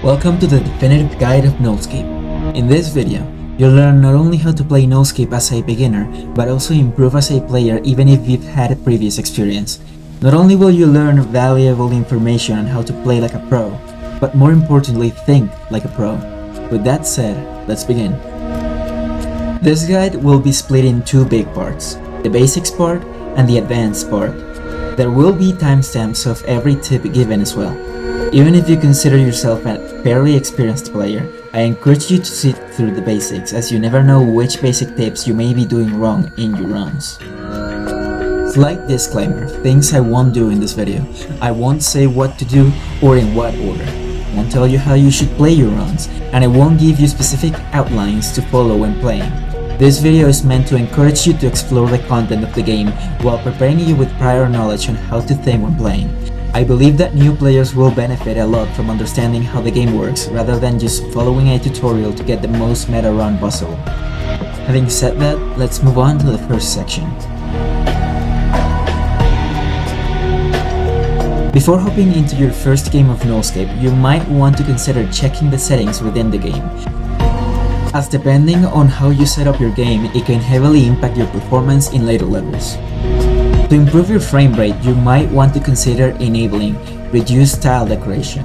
Welcome to the definitive guide of Nullscape. In this video, you'll learn not only how to play Nullscape as a beginner, but also improve as a player even if you've had a previous experience. Not only will you learn valuable information on how to play like a pro, but more importantly think like a pro. With that said, let's begin. This guide will be split in two big parts, the basics part and the advanced part. There will be timestamps of every tip given as well. Even if you consider yourself a fairly experienced player, I encourage you to sit through the basics, as you never know which basic tips you may be doing wrong in your runs. Slight disclaimer, things I won't do in this video. I won't say what to do or in what order. I won't tell you how you should play your runs, and I won't give you specific outlines to follow when playing. This video is meant to encourage you to explore the content of the game while preparing you with prior knowledge on how to think when playing. I believe that new players will benefit a lot from understanding how the game works rather than just following a tutorial to get the most meta run possible. Having said that, let's move on to the first section. Before hopping into your first game of Nullscape, you might want to consider checking the settings within the game, as depending on how you set up your game, it can heavily impact your performance in later levels. To improve your frame rate, you might want to consider enabling reduced tile decoration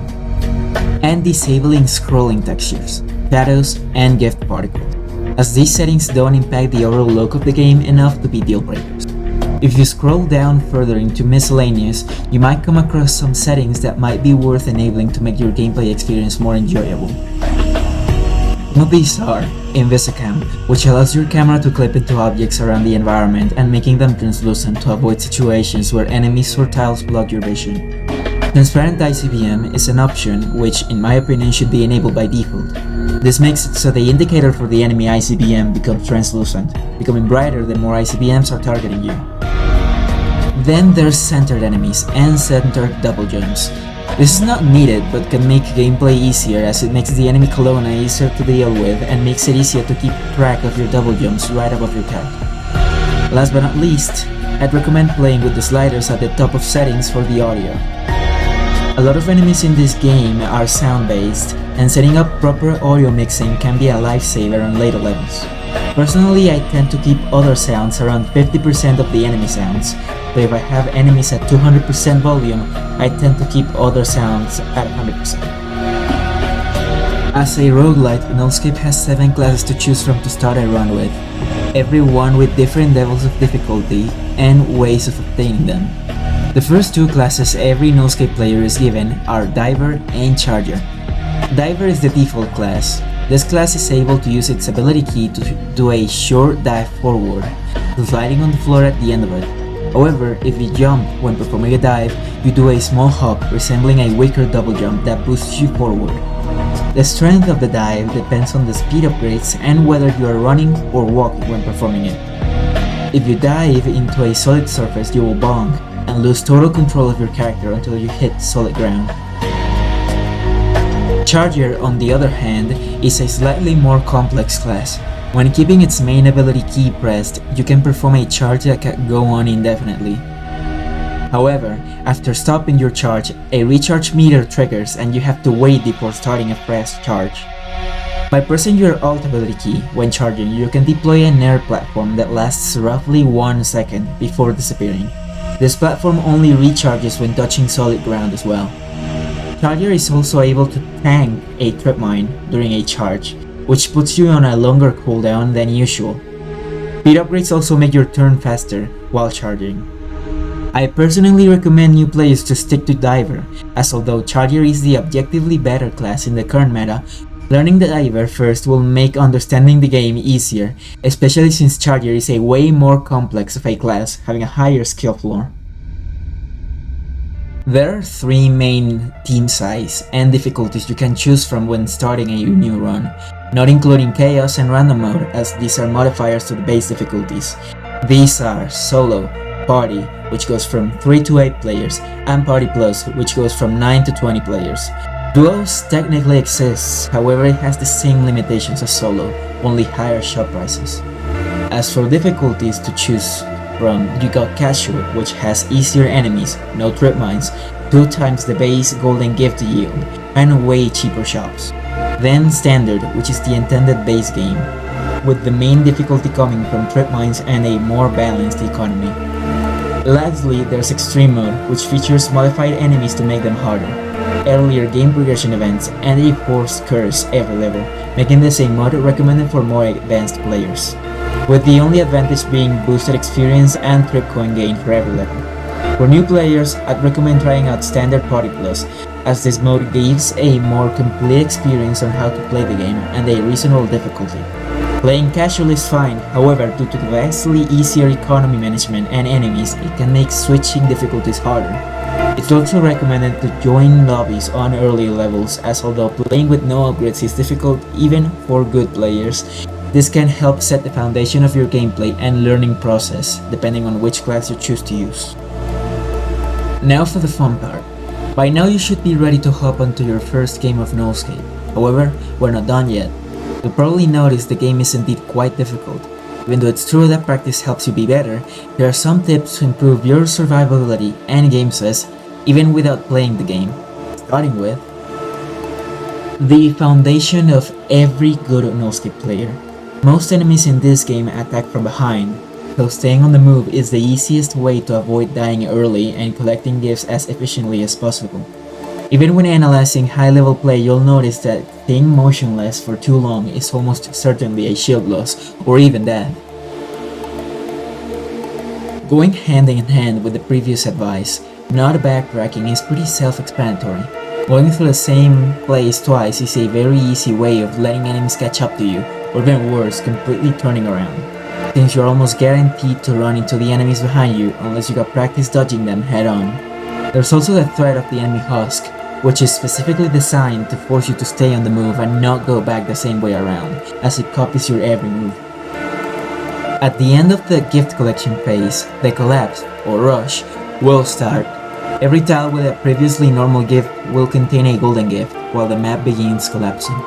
and disabling scrolling textures, shadows, and gift particles, as these settings don't impact the overall look of the game enough to be deal breakers. If you scroll down further into miscellaneous, you might come across some settings that might be worth enabling to make your gameplay experience more enjoyable. Some of these are Invisicam, which allows your camera to clip into objects around the environment and making them translucent to avoid situations where enemies or tiles block your vision. Transparent ICBM is an option which, in my opinion, should be enabled by default. This makes it so the indicator for the enemy ICBM becomes translucent, becoming brighter the more ICBMs are targeting you. Then there's centered enemies and centered double jumps. This is not needed but can make gameplay easier, as it makes the enemy colonna easier to deal with and makes it easier to keep track of your double jumps right above your character. Last but not least, I'd recommend playing with the sliders at the top of settings for the audio. A lot of enemies in this game are sound based, and setting up proper audio mixing can be a lifesaver on later levels. Personally, I tend to keep other sounds around 50% of the enemy sounds, but if I have enemies at 200% volume, I tend to keep other sounds at 100%. As a roguelite, Nullscape has 7 classes to choose from to start a run with, every one with different levels of difficulty and ways of obtaining them. The first 2 classes every Nullscape player is given are Diver and Charger. Diver is the default class. This class is able to use its ability key to do a short dive forward, sliding on the floor at the end of it. However, if you jump when performing a dive, you do a small hop resembling a weaker double jump that boosts you forward. The strength of the dive depends on the speed upgrades and whether you are running or walking when performing it. If you dive into a solid surface, you will bonk and lose total control of your character until you hit solid ground. Charger, on the other hand, is a slightly more complex class. When keeping its main ability key pressed, you can perform a charge that can go on indefinitely. However, after stopping your charge, a recharge meter triggers and you have to wait before starting a fresh charge. By pressing your alt ability key when charging, you can deploy an air platform that lasts roughly 1 second before disappearing. This platform only recharges when touching solid ground as well. Charger is also able to tank a trip mine during a charge, which puts you on a longer cooldown than usual. Speed upgrades also make your turn faster while charging. I personally recommend new players to stick to Diver, as although Charger is the objectively better class in the current meta, learning the Diver first will make understanding the game easier, especially since Charger is a way more complex of a class, having a higher skill floor. There are 3 main team size and difficulties you can choose from when starting a new run, not including Chaos and Random mode, as these are modifiers to the base difficulties. These are Solo, Party, which goes from 3 to 8 players, and Party Plus, which goes from 9 to 20 players. Duos technically exists, however it has the same limitations as Solo, only higher shop prices. As for difficulties to choose from, you got Casual, which has easier enemies, no trip mines, 2 times the base golden gift yield, and way cheaper shops. Then Standard, which is the intended base game, with the main difficulty coming from trip mines and a more balanced economy. Lastly, there's Extreme Mode, which features modified enemies to make them harder, earlier game progression events, and a forced curse every level, making this a mode recommended for more advanced players, with the only advantage being boosted experience and trip coin gain for every level. For new players, I'd recommend trying out Standard Party Plus, as this mode gives a more complete experience on how to play the game and a reasonable difficulty. Playing casual is fine, however, due to the vastly easier economy management and enemies, it can make switching difficulties harder. It's also recommended to join lobbies on early levels, as although playing with no upgrades is difficult even for good players, this can help set the foundation of your gameplay and learning process, depending on which class you choose to use. Now for the fun part. By now you should be ready to hop onto your first game of Nullscape. However, we're not done yet. You'll probably notice the game is indeed quite difficult. Even though it's true that practice helps you be better, there are some tips to improve your survivability and game sense even without playing the game. Starting with the foundation of every good Nullscape player. Most enemies in this game attack from behind, so staying on the move is the easiest way to avoid dying early and collecting gifts as efficiently as possible. Even when analyzing high-level play, you'll notice that staying motionless for too long is almost certainly a shield loss, or even death. Going hand in hand with the previous advice, not backtracking is pretty self-explanatory. Going through the same place twice is a very easy way of letting enemies catch up to you, or even worse, completely turning around, since you're almost guaranteed to run into the enemies behind you unless you got practice dodging them head-on. There's also the threat of the enemy husk, which is specifically designed to force you to stay on the move and not go back the same way around, as it copies your every move. At the end of the gift collection phase, the collapse, or rush, will start. Every tile with a previously normal gift will contain a golden gift, while the map begins collapsing.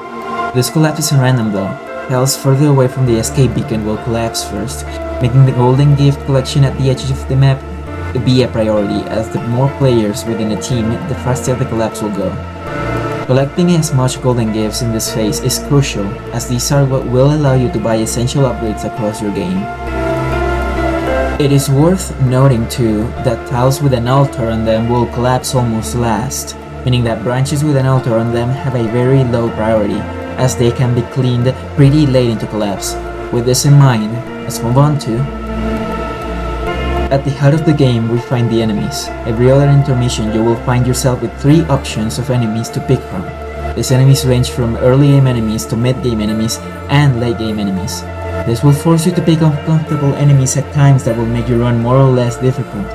This collapse isn't random though. Tiles further away from the escape beacon will collapse first, making the golden gift collection at the edges of the map be a priority, as the more players within a team, the faster the collapse will go. Collecting as much golden gifts in this phase is crucial, as these are what will allow you to buy essential upgrades across your game. It is worth noting too that tiles with an altar on them will collapse almost last, meaning that branches with an altar on them have a very low priority, as they can be cleaned pretty late into collapse. With this in mind, let's move on to at the heart of the game, we find the enemies. Every other intermission, you will find yourself with 3 options of enemies to pick from. These enemies range from early game enemies to mid game enemies and late game enemies. This will force you to pick uncomfortable enemies at times that will make your run more or less difficult.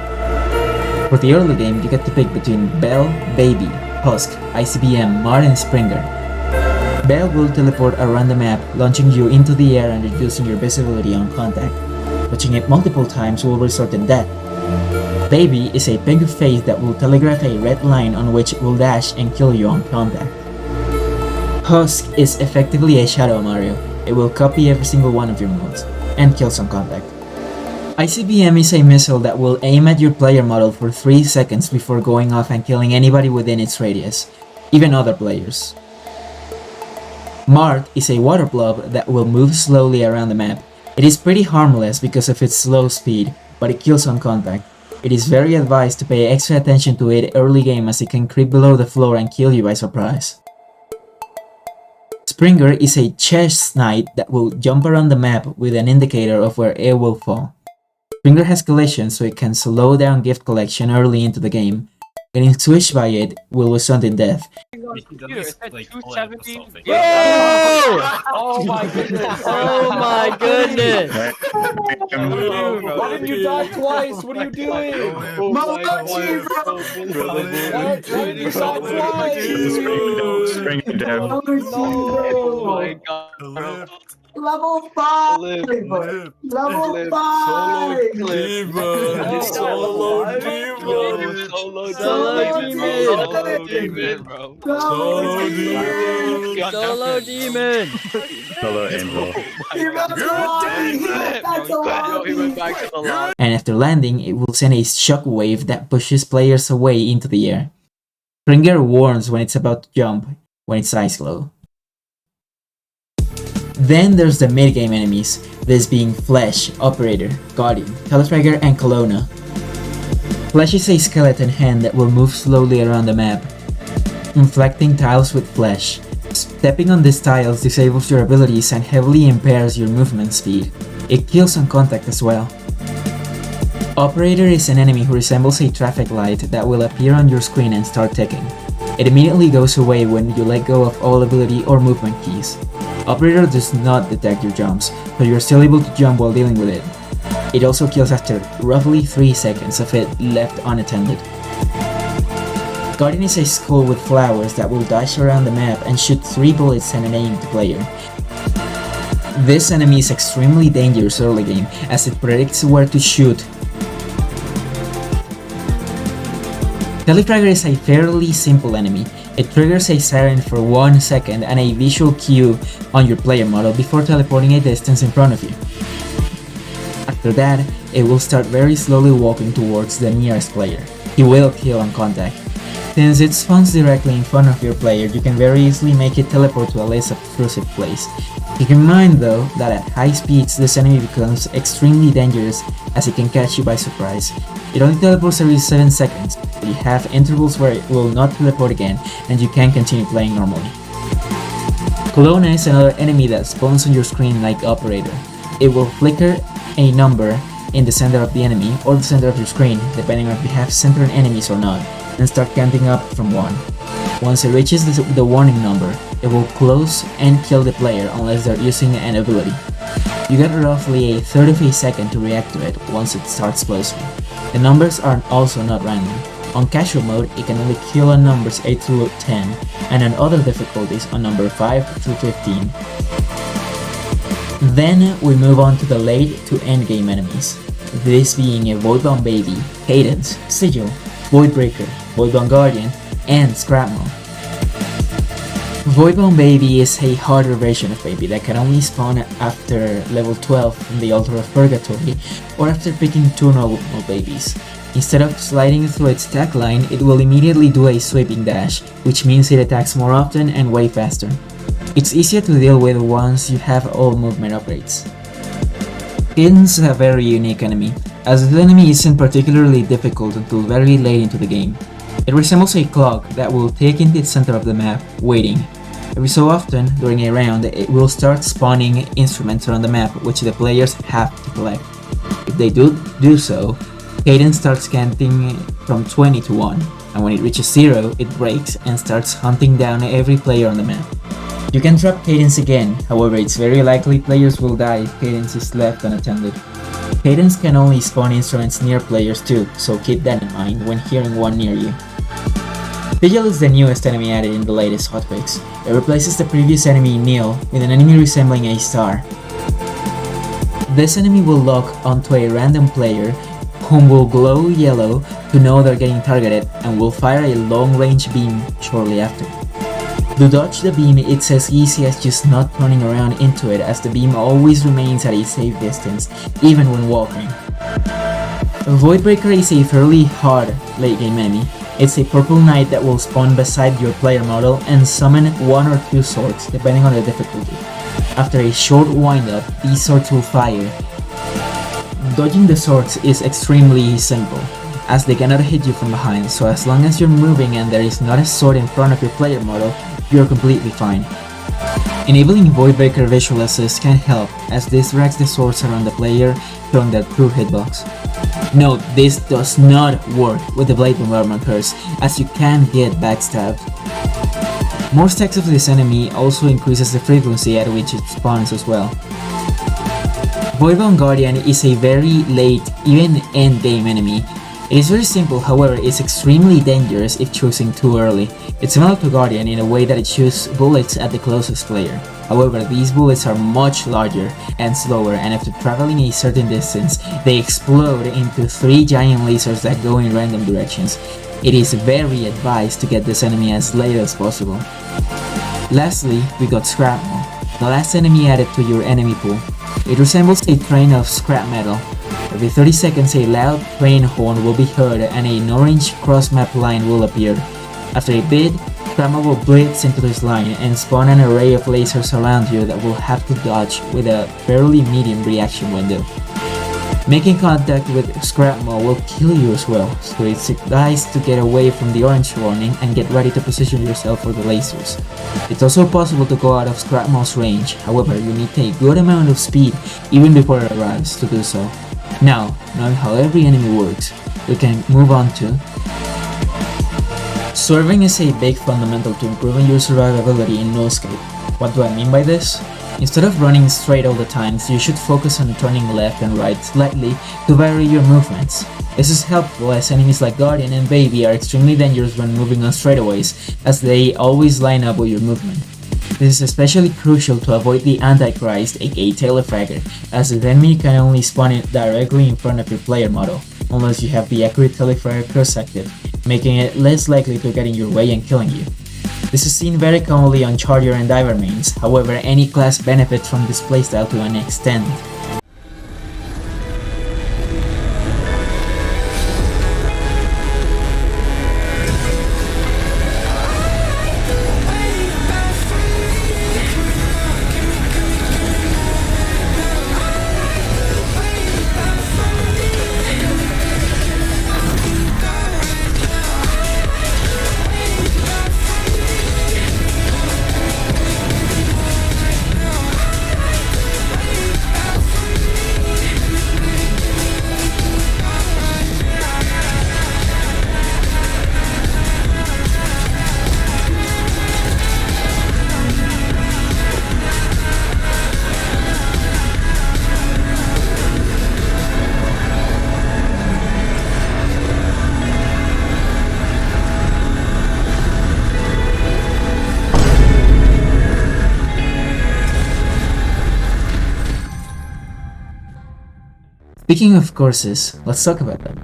For the early game, you get to pick between Belle, Baby, Husk, ICBM, Mar, and Springer. Belle will teleport around the map, launching you into the air and reducing your visibility on contact. Touching it multiple times will result in death. Baby is a pink face that will telegraph a red line on which it will dash and kill you on contact. Husk is effectively a Shadow Mario. It will copy every single one of your moves and kills on contact. ICBM is a missile that will aim at your player model for 3 seconds before going off and killing anybody within its radius, even other players. Mart is a water blob that will move slowly around the map. It is pretty harmless because of its slow speed, but it kills on contact. It is very advised to pay extra attention to it early game, as it can creep below the floor and kill you by surprise. Springer is a chest knight that will jump around the map with an indicator of where it will fall. Springer has collision, so it can slow down gift collection early into the game. Getting swished by it will result in death. Is that 270? Yeah! Oh my goodness! Oh my goodness! Why didn't you die twice? What are you doing? Oh my Why didn't you die twice? Spring dev. Oh my god, bro. Level 5! Live. Level Live. 5! Solo demon, bro. Solo demon! Solo angel. He went back to the line. And after landing, it will send a shockwave that pushes players away into the air. Springer warns when it's about to jump when its eyes glow. Then there's the mid-game enemies, this being Flesh, Operator, Guardian, Teletrigger, and Kelowna. Flesh is a skeleton hand that will move slowly around the map, inflecting tiles with flesh. Stepping on these tiles disables your abilities and heavily impairs your movement speed. It kills on contact as well. Operator is an enemy who resembles a traffic light that will appear on your screen and start ticking. It immediately goes away when you let go of all ability or movement keys. Operator does not detect your jumps, but you're still able to jump while dealing with it. It also kills after roughly 3 seconds of it left unattended. Guardian is a skull with flowers that will dash around the map and shoot 3 bullets and an aimed player. This enemy is extremely dangerous early game as it predicts where to shoot. Teletrigger is a fairly simple enemy. It triggers a siren for 1 second and a visual cue on your player model before teleporting a distance in front of you. After that, it will start very slowly walking towards the nearest player. He will kill on contact. Since it spawns directly in front of your player, you can very easily make it teleport to a less obtrusive place. Keep in mind though that at high speeds this enemy becomes extremely dangerous as it can catch you by surprise. It only teleports every 7 seconds, but you have intervals where it will not teleport again and you can continue playing normally. Kelowna is another enemy that spawns on your screen like Operator. It will flicker a number in the center of the enemy or the center of your screen depending on if you have centered enemies or not, and start counting up from 1. Once it reaches the warning number, it will close and kill the player unless they're using an ability. You get roughly a third of a second to react to it once it starts closing. The numbers are also not random. On casual mode, it can only kill on numbers 8 through 10, and on other difficulties on number 5 through 15. Then we move on to the late to end game enemies, this being a Voidbound Baby, Cadence, Sigil, Voidbreaker, Voidbound Guardian, and Scrapmo. Voidbound Baby is a harder version of Baby that can only spawn after level 12 from the Altar of Purgatory or after picking 2 normal babies. Instead of sliding through its attack line, it will immediately do a sweeping dash, which means it attacks more often and way faster. It's easier to deal with once you have all movement upgrades. Cadence is a very unique enemy, as the enemy isn't particularly difficult until very late into the game. It resembles a clock that will tick in the center of the map, waiting. Every so often, during a round, it will start spawning instruments around the map which the players have to collect. If they do so, Cadence starts counting from 20 to 1, and when it reaches 0, it breaks and starts hunting down every player on the map. You can trap Cadence again, however it's very likely players will die if Cadence is left unattended. Cadence can only spawn instruments near players too, so keep that in mind when hearing one near you. Sigil is the newest enemy added in the latest hotfix. It replaces the previous enemy Neil with an enemy resembling a star. This enemy will lock onto a random player whom will glow yellow to know they're getting targeted and will fire a long-range beam shortly after. To dodge the beam, it's as easy as just not turning around into it, as the beam always remains at a safe distance, even when walking. Voidbreaker is a fairly hard late game enemy. It's a purple knight that will spawn beside your player model and summon 1 or 2 swords, depending on the difficulty. After a short windup, these swords will fire. Dodging the swords is extremely simple, as they cannot hit you from behind, so as long as you're moving and there is not a sword in front of your player model, you're completely fine. Enabling Voidbreaker visual assist can help, as this drags the swords around the player, showing their true hitbox. Note, this does not work with the Blade Bombardment curse, as you can get backstabbed. More stacks of this enemy also increases the frequency at which it spawns as well. Voidbound Guardian is a very late, even end game enemy. It is very simple, however, it's extremely dangerous if choosing too early. It's similar to Guardian in a way that it shoots bullets at the closest player. However, these bullets are much larger and slower, and after traveling a certain distance, they explode into 3 giant lasers that go in random directions. It is very advised to get this enemy as late as possible. Lastly, we got Scrapmo, the last enemy added to your enemy pool. It resembles a train of scrap metal. Every 30 seconds a loud train horn will be heard and an orange cross-map line will appear. After a bit, Scrapmaw will blitz into this line and spawn an array of lasers around you that will have to dodge with a fairly medium reaction window. Making contact with Scrapmaw will kill you as well, so it's advised to get away from the orange warning and get ready to position yourself for the lasers. It's also possible to go out of Scrapmaw's range, however you need a good amount of speed even before it arrives to do so. Now, knowing how every enemy works, we can move on to Swerving is a big fundamental to improving your survivability in Nullscape. What do I mean by this? Instead of running straight all the time, you should focus on turning left and right slightly to vary your movements. This is helpful as enemies like Guardian and Baby are extremely dangerous when moving on straightaways, as they always line up with your movement. This is especially crucial to avoid the Antichrist, aka Tailorfagger, as the enemy can only spawn it directly in front of your player model, unless you have the accurate Tailorfagger curse active, making it less likely to get in your way and killing you. This is seen very commonly on Charger and Diver mains, however any class benefits from this playstyle to an extent. Speaking of courses, let's talk about them.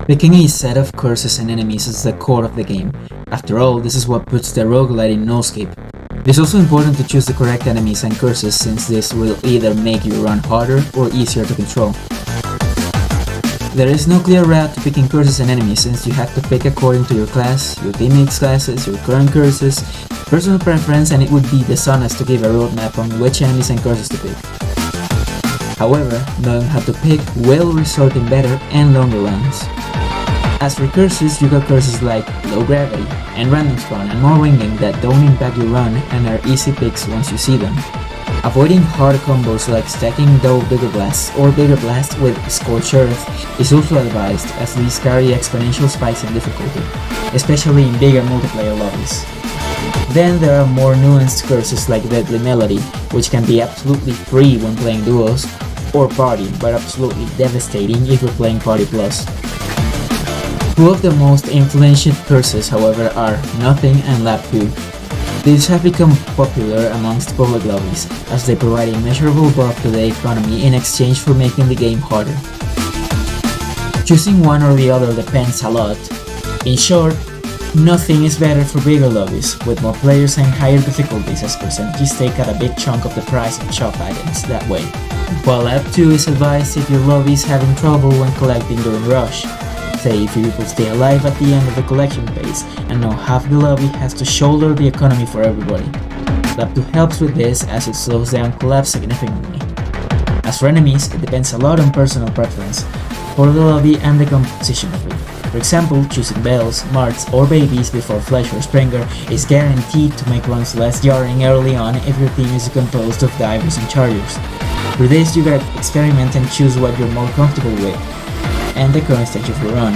Picking a set of courses and enemies is the core of the game. After all, this is what puts the roguelite in Nullscape. It is also important to choose the correct enemies and courses, since this will either make your run harder or easier to control. There is no clear route to picking courses and enemies, since you have to pick according to your class, your teammates' classes, your current curses, personal preference, and it would be dishonest to give a roadmap on which enemies and courses to pick. However, knowing how to pick will result in better and longer runs. As for curses, you got curses like low gravity and random spawn and more winging that don't impact your run and are easy picks once you see them. Avoiding hard combos like stacking double Bigger Blasts or Bigger Blast with Scorched Earth is also advised, as these carry exponential spikes in difficulty, especially in bigger multiplayer lobbies. Then there are more nuanced curses like Deadly Melody, which can be absolutely free when playing duos, or party, but absolutely devastating if you're playing Party Plus. Two of the most influential curses, however, are Nothing and Lap 2. These have become popular amongst public lobbies, as they provide a measurable buff to the economy in exchange for making the game harder. Choosing one or the other depends a lot. In short, Nothing is better for bigger lobbies, with more players and higher difficulties, as percentages take out a big chunk of the price of shop items that way. While Lap 2 is advised if your lobby is having trouble when collecting during rush. Say if your people stay alive at the end of the collection phase, and now half the lobby has to shoulder the economy for everybody. Lap 2 helps with this, as it slows down collapse significantly. As for enemies, it depends a lot on personal preference for the lobby and the composition of it. For example, choosing Bells, Marts, or Babies before Flesh or Springer is guaranteed to make runs less jarring early on if your team is composed of Divers and Chargers. For this, you gotta experiment and choose what you're more comfortable with, and the current stage of your run.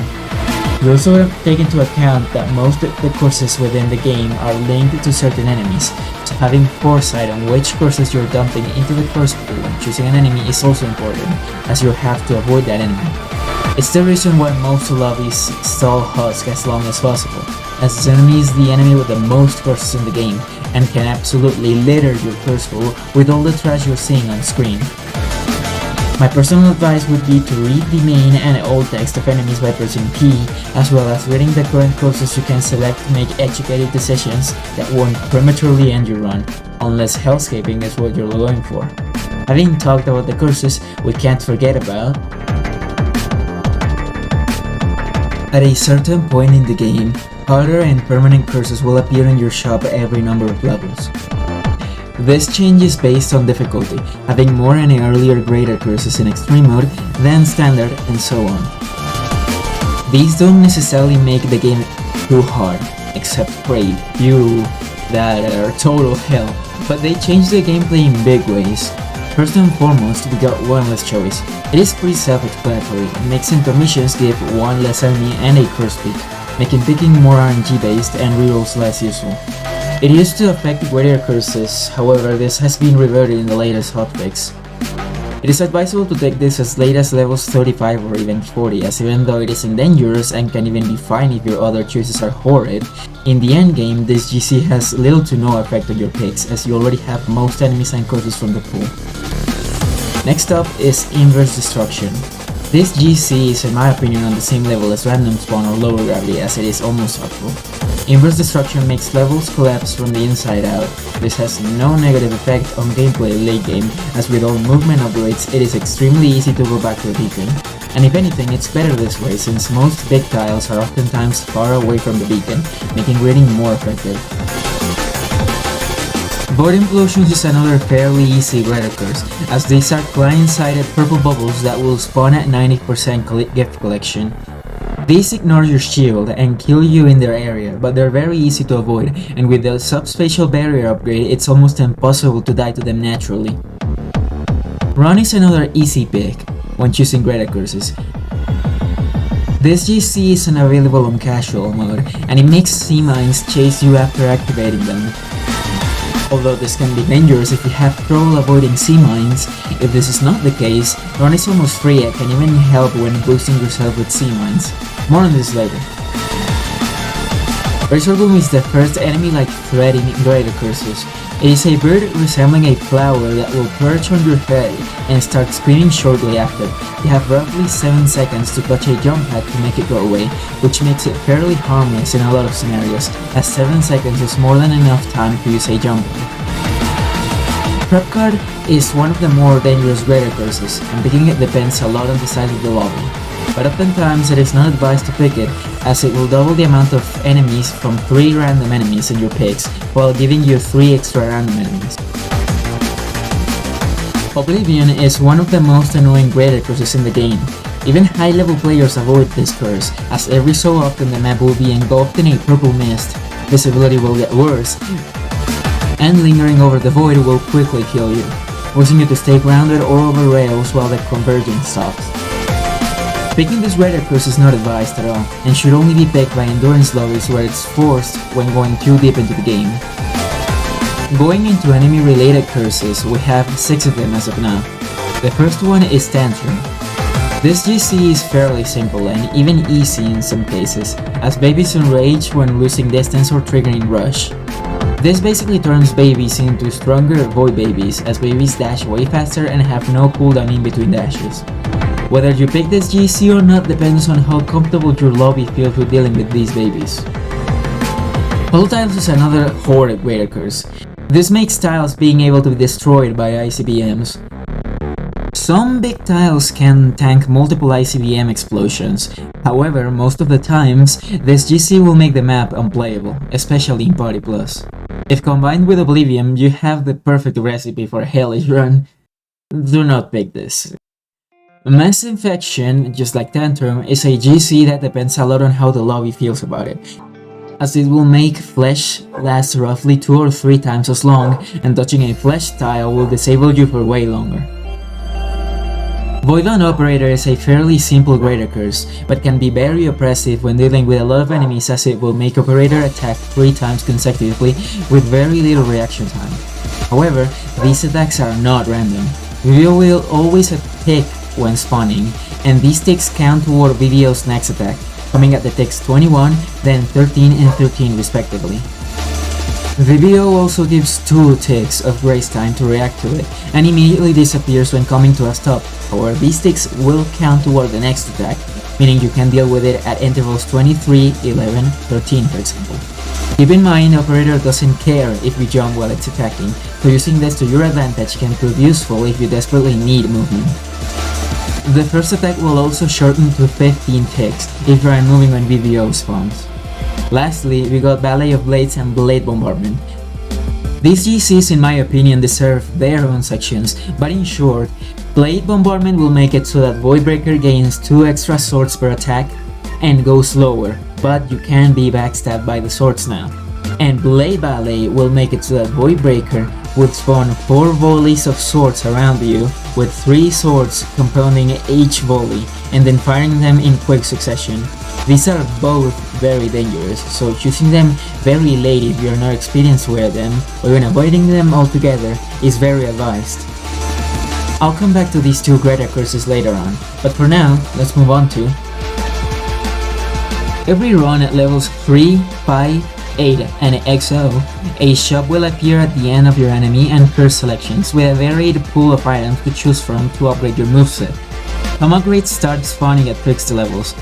You also have to take into account that most of the courses within the game are linked to certain enemies, so having foresight on which courses you're dumping into the course pool when choosing an enemy is also important, as you'll have to avoid that enemy. It's the reason why most lobbies stall Husk as long as possible, as this enemy is the enemy with the most courses in the game, and can absolutely litter your curse pool with all the trash you're seeing on screen. My personal advice would be to read the main and alt text of enemies by pressing P, as well as reading the current courses you can select to make educated decisions that won't prematurely end your run, unless hellscaping is what you're going for. Having talked about the courses, we can't forget about At a certain point in the game, harder and permanent curses will appear in your shop every number of levels. This change is based on difficulty, having more and earlier greater curses in extreme mode than standard and so on. These don't necessarily make the game too hard, except Raid, you that are total hell, but they change the gameplay in big ways. First and foremost, we got one less choice. It is pretty self-explanatory, it makes intermissions give one less enemy and a curse peak, making picking more RNG based and rerolls less useful. It used to affect greater curses, however this has been reverted in the latest hotfix. It is advisable to take this as late as levels 35 or even 40, as even though it isn't dangerous and can even be fine if your other choices are horrid, in the endgame this GC has little to no effect on your picks, as you already have most enemies and curses from the pool. Next up is Inverse Destruction. This GC is in my opinion on the same level as Random Spawn or Lower Gravity, as it is almost helpful. Inverse Destruction makes levels collapse from the inside out. This has no negative effect on gameplay late game, as with all movement upgrades it is extremely easy to go back to the beacon. And if anything, it's better this way since most big tiles are oftentimes far away from the beacon, making raiding more effective. Void Implosions is another fairly easy greater curse, as these are client-sided purple bubbles that will spawn at 90% gift collection. These ignore your shield and kill you in their area, but they're very easy to avoid, and with the subspatial barrier upgrade it's almost impossible to die to them naturally. Run is another easy pick when choosing greater curses. This GC isn't available on casual mode, and it makes sea mines chase you after activating them. Although this can be dangerous if you have trouble avoiding sea mines, if this is not the case, Run is almost free and can even help when boosting yourself with sea mines. More on this later. Razor Bloom is the first enemy-like threat in greater curses. It is a bird resembling a flower that will perch on your head and start spinning shortly after. You have roughly 7 seconds to touch a jump pad to make it go away, which makes it fairly harmless in a lot of scenarios, as 7 seconds is more than enough time to use a jump pad. Prep Card is one of the more dangerous greater curses, and picking it depends a lot on the size of the lobby. But oftentimes it is not advised to pick it, as it will double the amount of enemies from 3 random enemies in your picks, while giving you 3 extra random enemies. Oblivion is one of the most annoying greater curses in the game. Even high level players avoid this curse, as every so often the map will be engulfed in a purple mist, visibility will get worse, and lingering over the void will quickly kill you, forcing you to stay grounded or over rails while the convergence stops. Picking this greater curse is not advised at all, and should only be picked by endurance lobbies where it's forced when going too deep into the game. Going into enemy related curses, we have 6 of them as of now. The first one is Tantrum. This GC is fairly simple and even easy in some cases, as babies enrage when losing distance or triggering rush. This basically turns babies into stronger void babies, as babies dash way faster and have no cooldown in between dashes. Whether you pick this GC or not depends on how comfortable your lobby feels with dealing with these babies. Hollow is another horrid greater curse. This makes tiles being able to be destroyed by ICBMs. Some big tiles can tank multiple ICBM explosions, however most of the times this GC will make the map unplayable, especially in Party Plus. If combined with Oblivion, you have the perfect recipe for a hellish run. Do not pick this. Mass Infection, just like Tantrum, is a GC that depends a lot on how the lobby feels about it, as it will make flesh last roughly 2 or 3 times as long, and touching a flesh tile will disable you for way longer. Voidland Operator is a fairly simple greater curse, but can be very oppressive when dealing with a lot of enemies, as it will make Operator attack 3 times consecutively with very little reaction time. However, these attacks are not random. You will always pick when spawning, and these ticks count toward Vivio's next attack, coming at the ticks 21, then 13 and 13 respectively. Vivio also gives 2 ticks of grace time to react to it, and immediately disappears when coming to a stop. However, these ticks will count toward the next attack, meaning you can deal with it at intervals 23, 11, 13 for example. Keep in mind, Operator doesn't care if you jump while it's attacking, so using this to your advantage can prove useful if you desperately need movement. The first attack will also shorten to 15 ticks if you are moving when VBO spawns. Lastly, we got Ballet of Blades and Blade Bombardment. These GCs in my opinion deserve their own sections, but in short, Blade Bombardment will make it so that Voidbreaker gains 2 extra swords per attack and goes slower, but you can be backstabbed by the swords now. And Blade Ballet will make it so that Voidbreaker would spawn 4 volleys of swords around you, with 3 swords compounding each volley, and then firing them in quick succession. These are both very dangerous, so choosing them very late if you're not experienced with them, or even avoiding them altogether, is very advised. I'll come back to these 2 Greta curses later on, but for now, let's move on to... Every run at levels 3, 5, 8, and XO, a shop will appear at the end of your enemy and curse selections with a varied pool of items to choose from to upgrade your moveset. Some upgrades start spawning at fixed levels.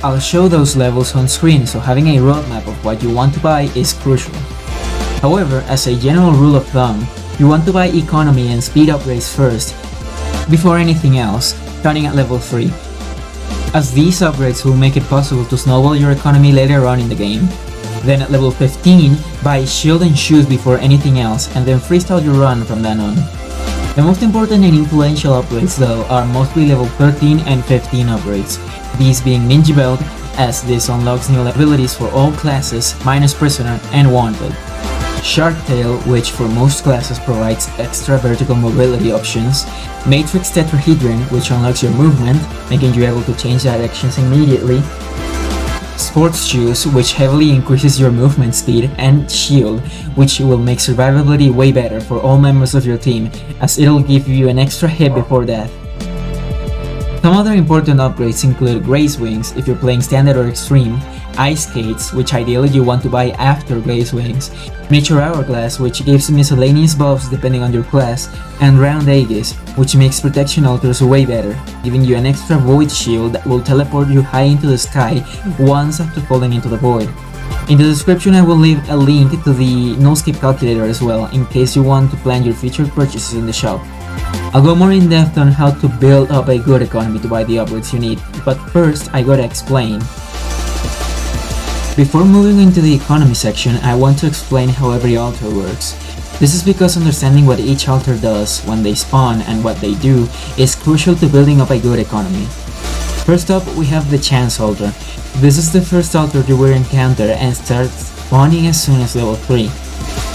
I'll show those levels on screen, so having a roadmap of what you want to buy is crucial. However, as a general rule of thumb, you want to buy economy and speed upgrades first, before anything else, starting at level 3. As these upgrades will make it possible to snowball your economy later on in the game. Then at level 15, buy shield and shoes before anything else, and then freestyle your run from then on. The most important and influential upgrades though are mostly level 13 and 15 upgrades, these being Ninja Belt, as this unlocks new abilities for all classes minus Prisoner and Wanted. Shark Tail, which for most classes provides extra vertical mobility options. Matrix Tetrahedron, which unlocks your movement, making you able to change directions immediately. Sports Shoes, which heavily increases your movement speed, and Shield, which will make survivability way better for all members of your team, as it'll give you an extra hit before death. Some other important upgrades include Grace Wings if you're playing Standard or Extreme, Ice Skates, which ideally you want to buy after Grace Wings, Miniature Hourglass, which gives miscellaneous buffs depending on your class, and Round Aegis, which makes protection altars way better, giving you an extra Void Shield that will teleport you high into the sky once after falling into the void. In the description I will leave a link to the Nullscape calculator as well, in case you want to plan your future purchases in the shop. I'll go more in depth on how to build up a good economy to buy the upgrades you need, but first I gotta explain. Before moving into the economy section, I want to explain how every altar works. This is because understanding what each altar does when they spawn and what they do is crucial to building up a good economy. First up, we have the Chance altar. This is the first altar you will encounter and starts spawning as soon as level 3.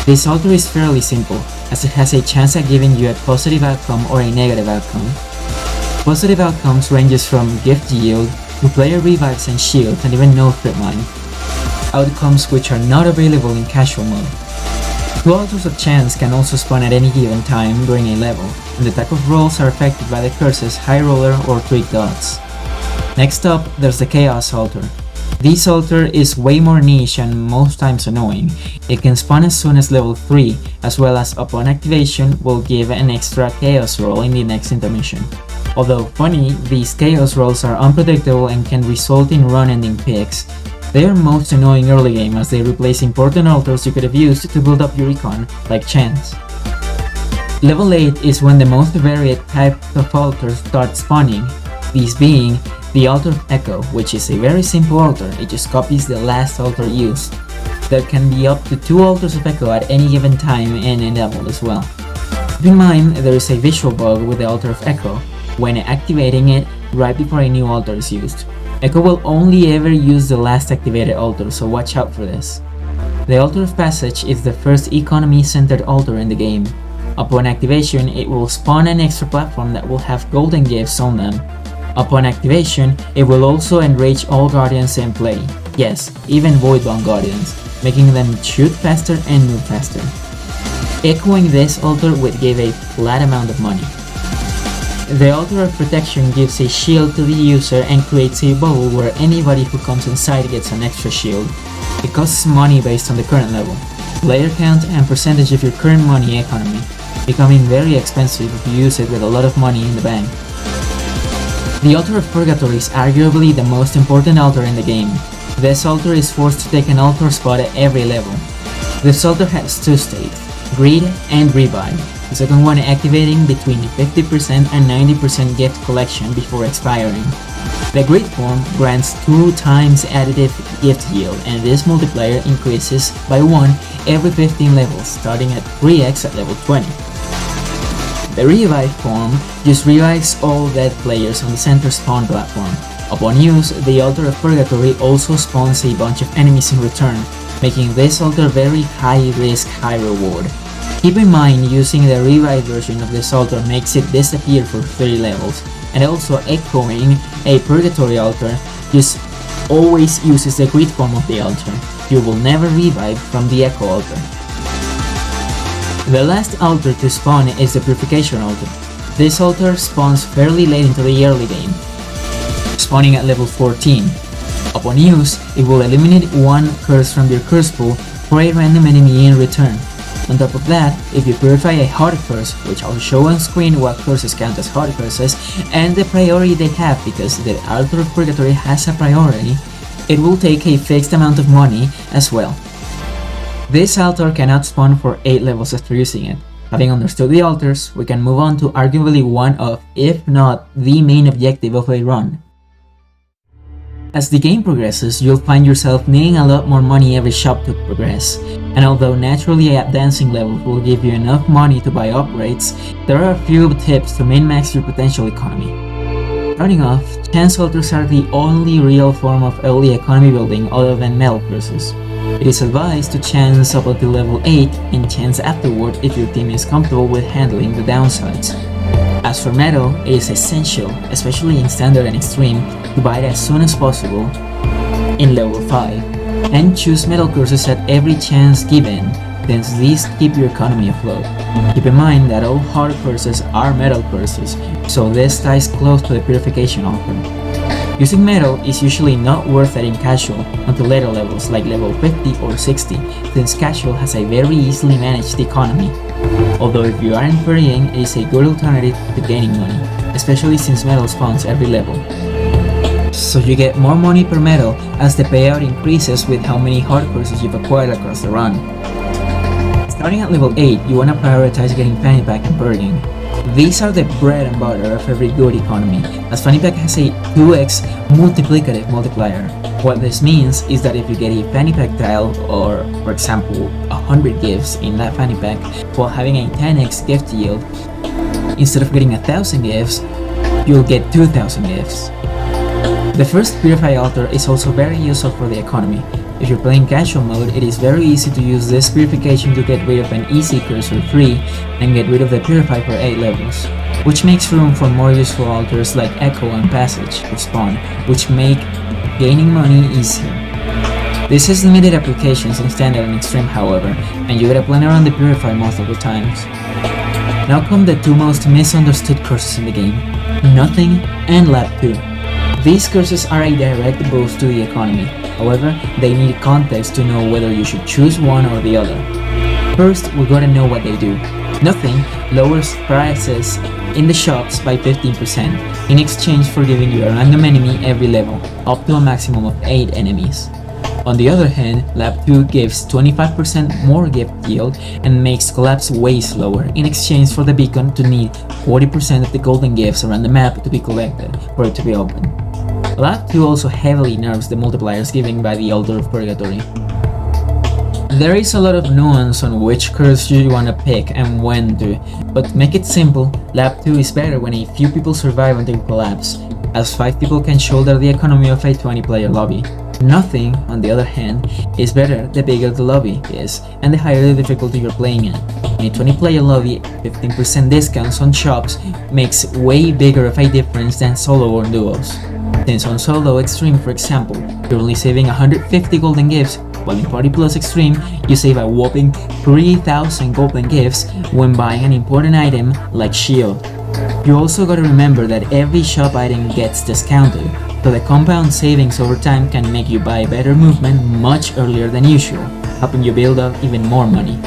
This altar is fairly simple, as it has a chance at giving you a positive outcome or a negative outcome. Positive outcomes ranges from gift yield to player revives and shields and even no crit mine. Outcomes which are not available in casual mode. 2 altars of chance can also spawn at any given time during a level, and the type of rolls are affected by the curses High Roller or Tweak Dots. Next up, there's the Chaos altar. This altar is way more niche and most times annoying. It can spawn as soon as level 3, as well as upon activation will give an extra Chaos roll in the next intermission. Although funny, these Chaos rolls are unpredictable and can result in run-ending picks. They are most annoying early game as they replace important altars you could have used to build up your econ, like Chance. Level 8 is when the most varied types of altars start spawning, these being the Altar of Echo, which is a very simple altar, it just copies the last altar used. There can be up to 2 altars of Echo at any given time and enabled as well. Keep in mind, there is a visual bug with the Altar of Echo, when activating it right before a new altar is used. Echo will only ever use the last activated altar, so watch out for this. The Altar of Passage is the first economy-centered altar in the game. Upon activation, it will spawn an extra platform that will have golden gifts on them. Upon activation, it will also enrage all guardians in play. Yes, even Voidbound guardians, making them shoot faster and move faster. Echoing this altar would give a flat amount of money. The Altar of Protection gives a shield to the user and creates a bubble where anybody who comes inside gets an extra shield. It costs money based on the current level, player count and percentage of your current money economy, becoming very expensive if you use it with a lot of money in the bank. The Altar of Purgatory is arguably the most important altar in the game. This altar is forced to take an altar spot at every level. This altar has 2 states, Greed and Revive. the second one activating between 50% and 90% gift collection before expiring. The grid form grants 2 times additive gift yield, and this multiplier increases by 1 every 15 levels, starting at 3x at level 20. The revive form just revives all dead players on the center spawn platform. Upon use, the Altar of Purgatory also spawns a bunch of enemies in return, making this altar very high risk, high reward. Keep in mind, using the revive version of this altar makes it disappear for 30 levels, and also echoing a Purgatory altar just always uses the grid form of the altar. You will never revive from the echo altar. The last altar to spawn is the Purification altar. This altar spawns fairly late into the early game, spawning at level 14. Upon use, it will eliminate 1 curse from your curse pool for a random enemy in return. On top of that, if you purify a hard curse, which I'll show on screen what curses count as hard curses, and the priority they have because the Altar of Purgatory has a priority, it will take a fixed amount of money as well. This altar cannot spawn for 8 levels after using it. Having understood the altars, we can move on to arguably one of, if not the main objective of a run. As the game progresses, you'll find yourself needing a lot more money every shop to progress, and although naturally advancing levels will give you enough money to buy upgrades, there are a few tips to min-max your potential economy. Starting off, chance altars are the only real form of early economy building other than metal curses. It is advised to chance up until level 8 and chance afterward if your team is comfortable with handling the downsides. As for metal, it is essential, especially in standard and extreme, to buy it as soon as possible in level 5, and choose metal curses at every chance given, since these keep your economy afloat. Keep in mind that all hard curses are metal curses, so this ties close to the Purification altar. Using metal is usually not worth it in casual until later levels like level 50 or 60, since casual has a very easily managed economy. Although if you aren't parrying, it is a good alternative to gaining money, especially since metal spawns every level. So you get more money per metal as the payout increases with how many hard curses you've acquired across the run. Starting at level 8, you want to prioritize getting Fanny Pack and Purging. These are the bread and butter of every good economy, as Fanny Pack has a 2x multiplicative multiplier. What this means is that if you get a Fanny Pack tile, or for example 100 gifts in that Fanny Pack, while having a 10x gift yield, instead of getting 1000 gifts, you'll get 2000 gifts. The first Purify altar is also very useful for the economy. If you're playing casual mode, it is very easy to use this purification to get rid of an easy curse for free and get rid of the Purify for 8 levels, which makes room for more useful altars like Echo and Passage to spawn, which make gaining money easier. This has limited applications in Standard and Extreme however, and you gotta plan around the Purify most of the times. Now come the 2 most misunderstood curses in the game, Nothing and Lap 2. These curses are a direct boost to the economy, however, they need context to know whether you should choose one or the other. First, we gotta know what they do. Nothing lowers prices in the shops by 15% in exchange for giving you a random enemy every level, up to a maximum of 8 enemies. On the other hand, Lap 2 gives 25% more gift yield and makes collapse way slower in exchange for the beacon to need 40% of the golden gifts around the map to be collected for it to be open. Lap 2 also heavily nerfs the multipliers given by the Altar of Purgatory. There is a lot of nuance on which curse you want to pick and when to, but to make it simple, Lap 2 is better when a few people survive until collapse, as 5 people can shoulder the economy of a 20-player lobby. Nothing, on the other hand, is better the bigger the lobby is and the higher the difficulty you're playing at. In a 20-player lobby, 15% discounts on shops makes way bigger of a difference than solo or duos. Since on solo extreme for example, you're only saving 150 golden gifts, while in Party Plus Extreme, you save a whopping 3000 golden gifts when buying an important item like Shield. You also gotta remember that every shop item gets discounted, so the compound savings over time can make you buy better movement much earlier than usual, helping you build up even more money.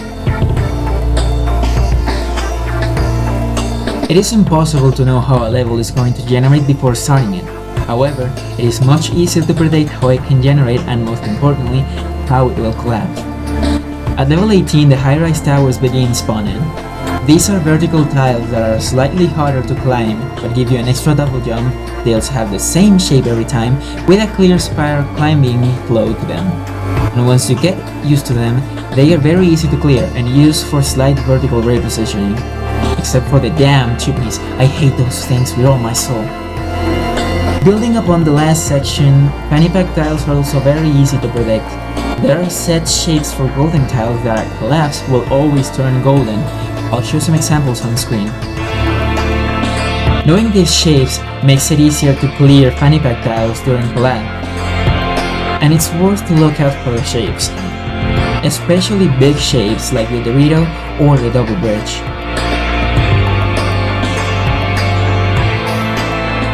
It is impossible to know how a level is going to generate before starting it. However, it is much easier to predict how it can generate and most importantly, how it will collapse. At level 18, the high-rise towers begin spawning. These are vertical tiles that are slightly harder to climb, but give you an extra double jump. They also have the same shape every time, with a clear spiral climbing flow to them. And once you get used to them, they are very easy to clear and use for slight vertical repositioning. Except for the damn chimneys, I hate those things with all my soul. Building upon the last section, fanny pack tiles are also very easy to predict. There are set shapes for golden tiles that at collapse will always turn golden. I'll show some examples on the screen. Knowing these shapes makes it easier to clear fanny pack tiles during collapse. And it's worth to look out for the shapes, especially big shapes like the Dorito or the double bridge.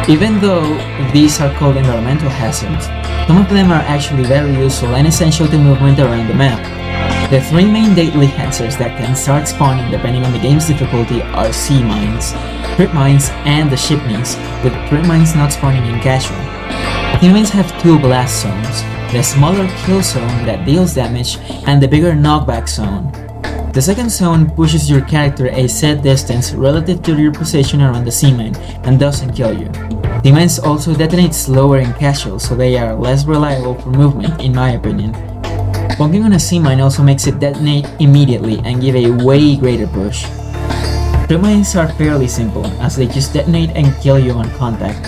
Even though these are called environmental hazards, some of them are actually very useful and essential to movement around the map. The three main daily hazards that can start spawning depending on the game's difficulty are sea mines, trip mines, and the shipneys, with trip mines not spawning in casual. Sea mines have two blast zones, the smaller kill zone that deals damage and the bigger knockback zone. The second zone pushes your character a set distance relative to your position around the sea mine and doesn't kill you. Sea mines also detonate slower in casual, so they are less reliable for movement in my opinion. Bonking on a sea mine also makes it detonate immediately and give a way greater push. Trip mines are fairly simple, as they just detonate and kill you on contact.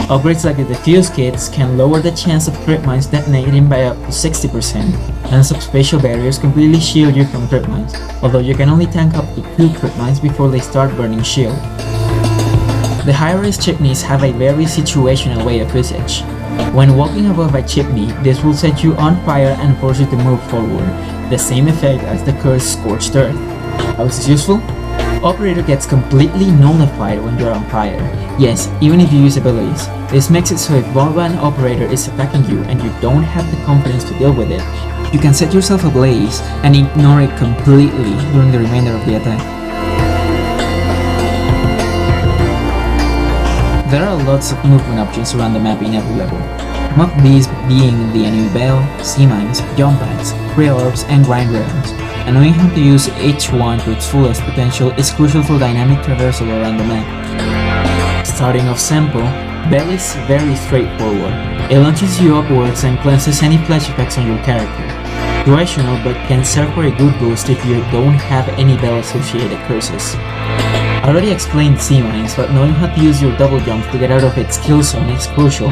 Upgrades like the defuse kits can lower the chance of trip mines detonating by up to 60%, and some spatial barriers completely shield you from trip mines, although you can only tank up to 2 trip mines before they start burning shield. The high-rise chimneys have a very situational way of usage. When walking above a chimney, this will set you on fire and force you to move forward, the same effect as the cursed scorched earth. How is this useful? Operator gets completely nullified when you're on fire. Yes, even if you use abilities. This makes it so if an operator is attacking you and you don't have the confidence to deal with it, you can set yourself ablaze and ignore it completely during the remainder of the attack. There are lots of movement options around the map in every level. Some of these being the enemy bell, sea mines, jump pads, pre-orbs, and grind rails. And knowing how to use each one to its fullest potential is crucial for dynamic traversal around the map. Starting off simple, bell is very straightforward. It launches you upwards and cleanses any flash effects on your character. Situational, but can serve for a good boost if you don't have any bell associated curses. I already explained sea mines, but knowing how to use your double jump to get out of its kill zone is crucial.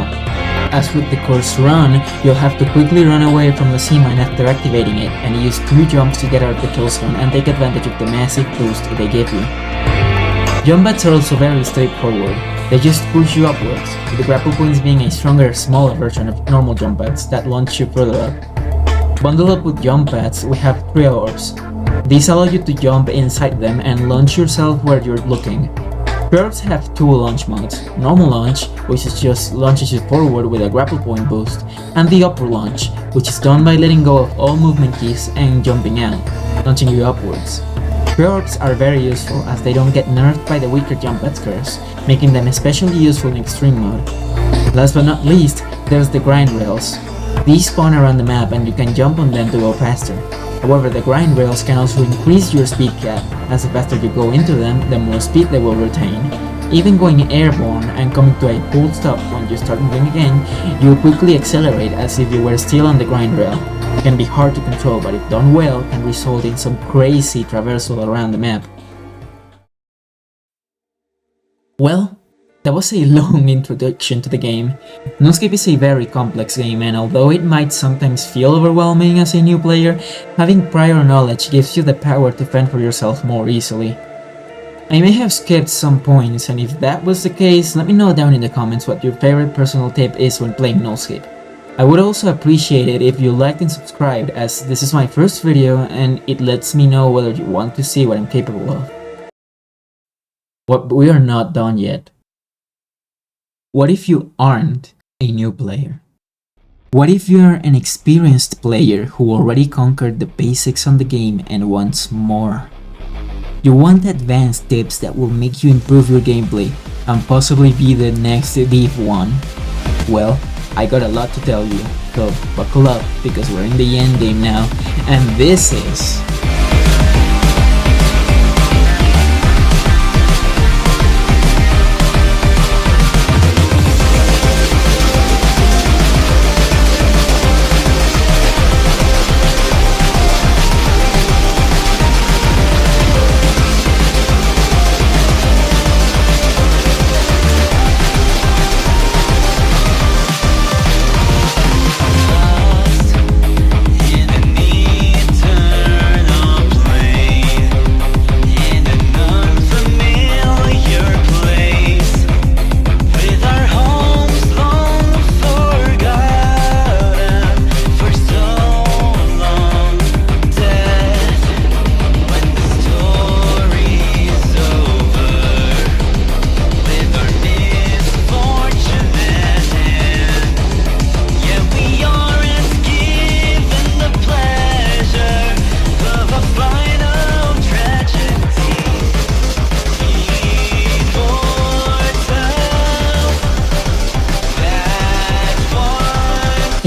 As with the course run, you'll have to quickly run away from the sea mine after activating it and use 2 jumps to get out of the kill zone and take advantage of the massive boost they give you. Jump pads are also very straightforward. They just push you upwards, with the grapple points being a stronger, smaller version of normal jump pads that launch you further up. Bundled up with jump pads, we have pre-orbs. These allow you to jump inside them and launch yourself where you're looking. Pre-orbs have 2 launch modes, normal launch, which is just launches you forward with a grapple point boost, and the upper launch, which is done by letting go of all movement keys and jumping out, launching you upwards. Pre-orbs are very useful as they don't get nerfed by the weaker jump pads curse, making them especially useful in extreme mode. Last but not least, there's the grind rails. These spawn around the map and you can jump on them to go faster. However, the grind rails can also increase your speed cap, as the faster you go into them, the more speed they will retain. Even going airborne and coming to a full stop when you start moving again, you'll quickly accelerate as if you were still on the grind rail. It can be hard to control, but if done well, can result in some crazy traversal around the map. Well, that was a long introduction to the game. Nullscape is a very complex game, and although it might sometimes feel overwhelming as a new player, having prior knowledge gives you the power to fend for yourself more easily. I may have skipped some points, and if that was the case, let me know down in the comments what your favorite personal tip is when playing Nullscape. I would also appreciate it if you liked and subscribed, as this is my first video and it lets me know whether you want to see what I'm capable of. But we are not done yet. What if you aren't a new player? What if you're an experienced player who already conquered the basics on the game and wants more? You want advanced tips that will make you improve your gameplay and possibly be the next Div 1? Well, I got a lot to tell you, so buckle up because we're in the end game now, and this is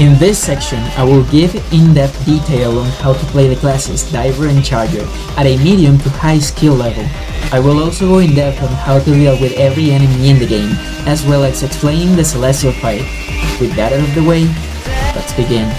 In this section, I will give in-depth detail on how to play the classes Diver and Charger at a medium to high skill level. I will also go in depth on how to deal with every enemy in the game, as well as explaining the Celestial fight. With that out of the way, let's begin.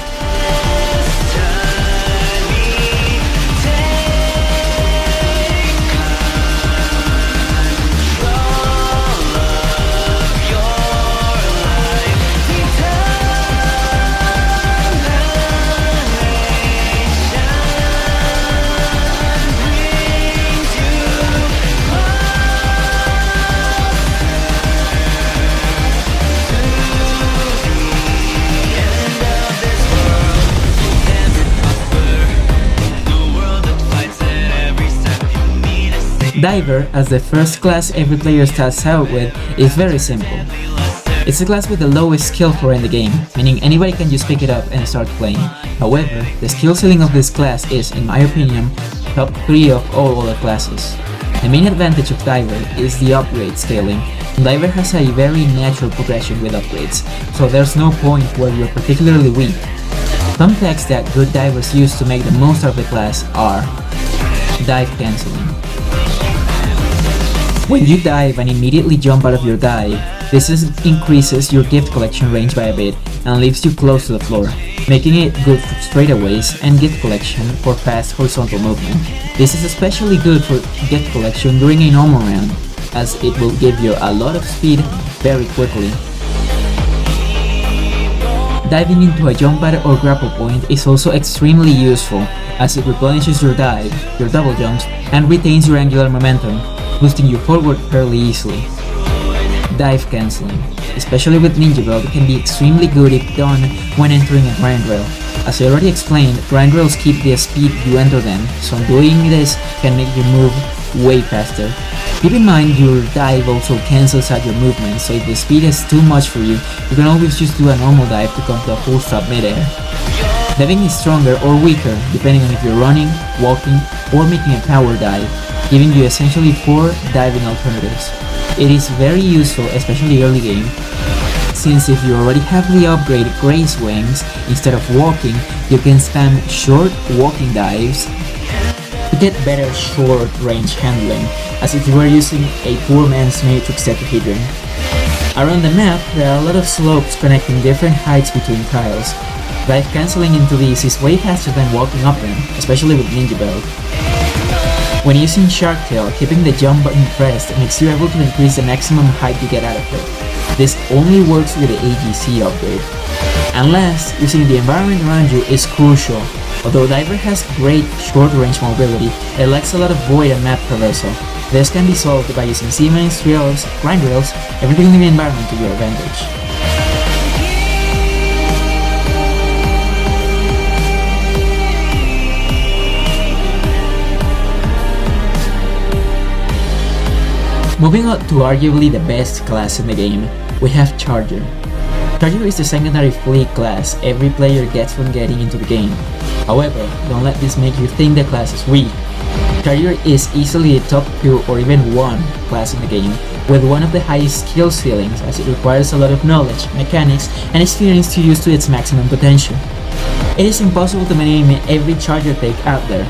Diver, as the first class every player starts out with, is very simple. It's a class with the lowest skill floor in the game, meaning anybody can just pick it up and start playing. However, the skill ceiling of this class is, in my opinion, top 3 of all other classes. The main advantage of Diver is the upgrade scaling. Diver has a very natural progression with upgrades, so there's no point where you're particularly weak. Some techs that good divers use to make the most of the class are dive cancelling. When you dive and immediately jump out of your dive, this increases your gift collection range by a bit and leaves you close to the floor, making it good for straightaways and gift collection for fast horizontal movement. This is especially good for gift collection during a normal round, as it will give you a lot of speed very quickly. Diving into a jump pad or grapple point is also extremely useful, as it replenishes your dive, your double jumps, and retains your angular momentum, boosting you forward fairly easily. Dive cancelling, especially with Ninja Belt, can be extremely good if done when entering a grind rail. As I already explained, grind rails keep the speed you enter them, so doing this can make you move way faster. Keep in mind your dive also cancels out your movement, so if the speed is too much for you, you can always just do a normal dive to come to a full stop midair. Diving is stronger or weaker depending on if you're running, walking, or making a power dive, giving you essentially 4 diving alternatives. It is very useful, especially early game, since if you already have the upgrade Grace Wings, instead of walking, you can spam short walking dives to get better short range handling, as if you were using a poor man's Matrix tetrahedron. Around the map, there are a lot of slopes connecting different heights between tiles. Dive cancelling into these is way faster than walking up them, especially with Ninja Belt. When using Shark Tail, keeping the jump button pressed makes you able to increase the maximum height you get out of it. This only works with the AGC upgrade. And last, using the environment around you is crucial. Although Diver has great short-range mobility, it lacks a lot of void and map traversal. This can be solved by using cements, rails, grind rails, everything in the environment to your advantage. Moving on to arguably the best class in the game, we have Charger. Charger is the secondary fleet class every player gets when getting into the game. However, don't let this make you think the class is weak. Charger is easily a top 2 or even 1 class in the game, with one of the highest skill ceilings, as it requires a lot of knowledge, mechanics, and experience to use to its maximum potential. It is impossible to name every Charger take out there,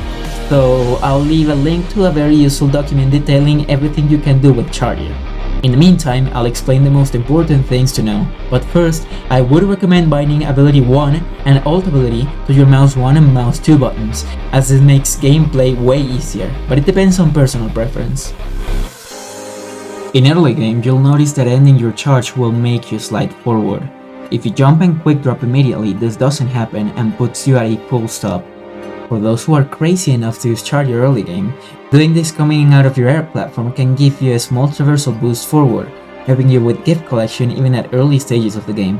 so I'll leave a link to a very useful document detailing everything you can do with Charger. In the meantime, I'll explain the most important things to know, but first, I would recommend binding Ability 1 and Alt Ability to your Mouse 1 and Mouse 2 buttons, as it makes gameplay way easier, but it depends on personal preference. In early game, you'll notice that ending your charge will make you slide forward. If you jump and quick drop immediately, this doesn't happen and puts you at a full stop. For those who are crazy enough to use Charger early game, doing this coming out of your air platform can give you a small traversal boost forward, helping you with gift collection even at early stages of the game.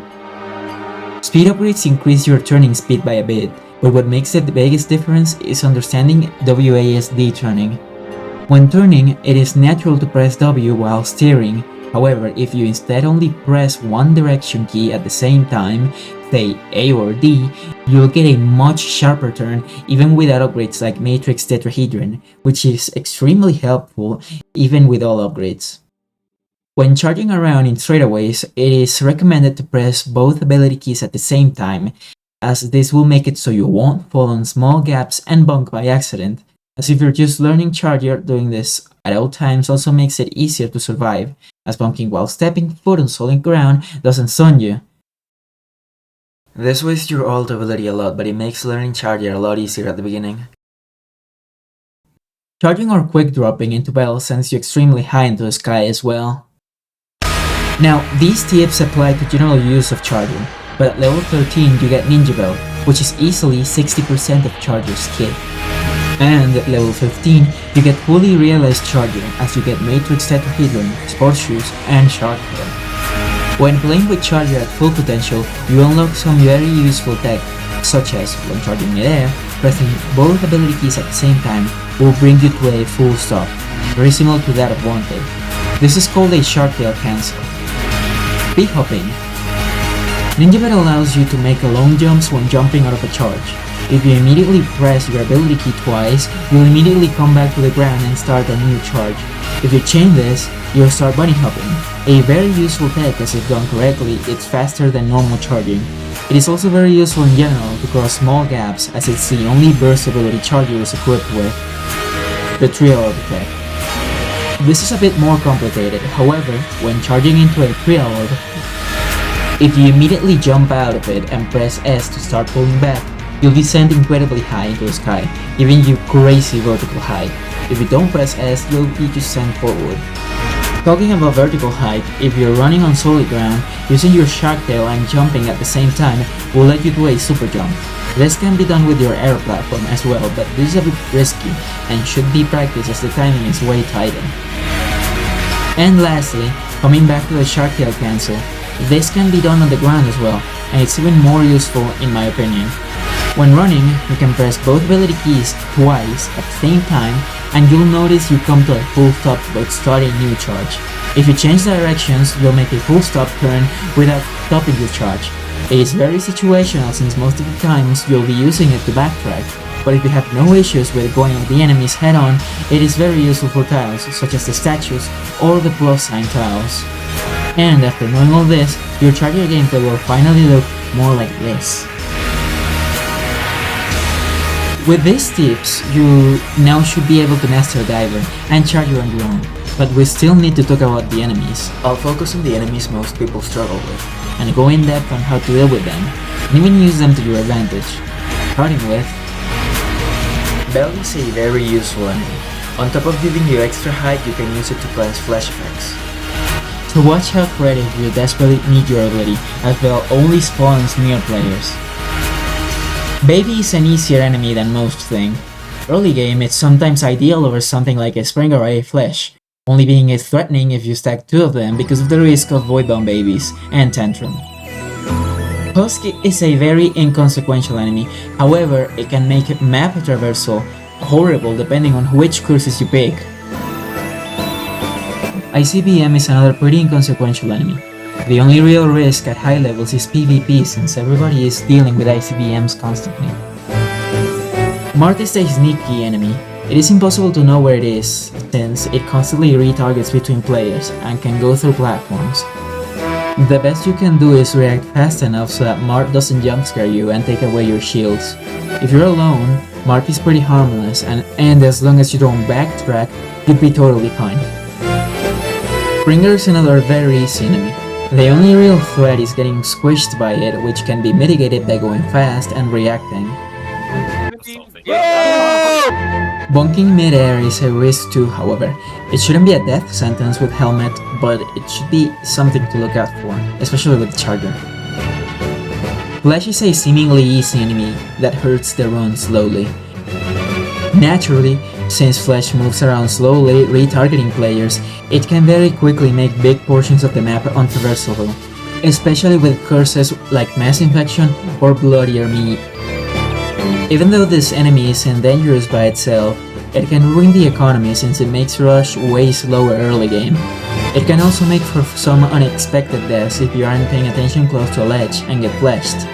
Speed upgrades increase your turning speed by a bit, but what makes it the biggest difference is understanding WASD turning. When turning, it is natural to press W while steering. However, if you instead only press one direction key at the same time, say A or D, you'll get a much sharper turn even without upgrades like Matrix Tetrahedron, which is extremely helpful even with all upgrades. When charging around in straightaways, it is recommended to press both ability keys at the same time, as this will make it so you won't fall on small gaps and bonk by accident, as if you're just learning charger, doing this at all times also makes it easier to survive, as bonking while stepping foot on solid ground doesn't stun you. This wastes your ult ability a lot, but it makes learning charger a lot easier at the beginning. Charging or quick dropping into bells sends you extremely high into the sky as well. Now, these tips apply to general use of charging, but at level 13 you get Ninja Belt, which is easily 60% of charger's kit. And at level 15 you get fully realized charging as you get Matrix Tetrahedron, Sports Shoes, and Shark Tail. When playing with charger at full potential, you unlock some very useful tech, such as, when charging midair, pressing both ability keys at the same time will bring you to a full stop, very similar to that of Wanted. This is called a Shark Tail cancel. Big hopping. Ninja Belt allows you to make long jumps when jumping out of a charge. If you immediately press your ability key twice, you'll immediately come back to the ground and start a new charge. If you chain this, you'll start bunny hopping. A very useful tech, as if done correctly, it's faster than normal charging. It is also very useful in general to cross small gaps, as it's the only burst ability charger is equipped with. The Trio Orb tech. This is a bit more complicated, however, when charging into a Trio Orb, if you immediately jump out of it and press S to start pulling back, you'll be sent incredibly high into the sky, giving you crazy vertical height. If you don't press S, you'll be just sent forward. Talking about vertical height, if you're running on solid ground, using your Shark Tail and jumping at the same time will let you do a super jump. This can be done with your air platform as well, but this is a bit risky and should be practiced as the timing is way tighter. And lastly, coming back to the Shark Tail cancel, this can be done on the ground as well, and it's even more useful in my opinion. When running, you can press both ability keys twice at the same time, and you'll notice you come to a full stop but start a new charge. If you change directions, you'll make a full stop turn without stopping your charge. It is very situational since most of the times you'll be using it to backtrack, but if you have no issues with going at the enemies head on, it is very useful for tiles such as the statues or the plus sign tiles. And after knowing all this, your charger gameplay will finally look more like this. With these tips, you now should be able to master Diver and Charger on your own, but we still need to talk about the enemies. I'll focus on the enemies most people struggle with, and go in depth on how to deal with them, and even use them to your advantage. Starting with, Bell is a very useful enemy. On top of giving you extra height, you can use it to cleanse flash effects. So watch how creative you desperately need your ability, as Bell only spawns near players. Baby is an easier enemy than most think. Early game, it's sometimes ideal over something like a Spring or a Flash, only being as threatening if you stack two of them because of the risk of Voidbound Babies and Tantrum. Husky is a very inconsequential enemy, however, it can make map traversal horrible depending on which curses you pick. ICBM is another pretty inconsequential enemy. The only real risk at high levels is PvP since everybody is dealing with ICBMs constantly. Mart is a sneaky enemy. It is impossible to know where it is since it constantly retargets between players and can go through platforms. The best you can do is react fast enough so that Mart doesn't jump scare you and take away your shields. If you're alone, Mart is pretty harmless and as long as you don't backtrack, you'd be totally fine. Springer is another very easy enemy. The only real threat is getting squished by it, which can be mitigated by going fast and reacting. Bonking mid-air is a risk too, however. It shouldn't be a death sentence with helmet, but it should be something to look out for, especially with Charger. Flash is a seemingly easy enemy that hurts the run slowly. Naturally, since Flash moves around slowly, retargeting players, it can very quickly make big portions of the map untraversable, especially with curses like Mass Infection or Bloodier Meat. Even though this enemy isn't dangerous by itself, it can ruin the economy since it makes rush way slower early game. It can also make for some unexpected deaths if you aren't paying attention close to a ledge and get flashed.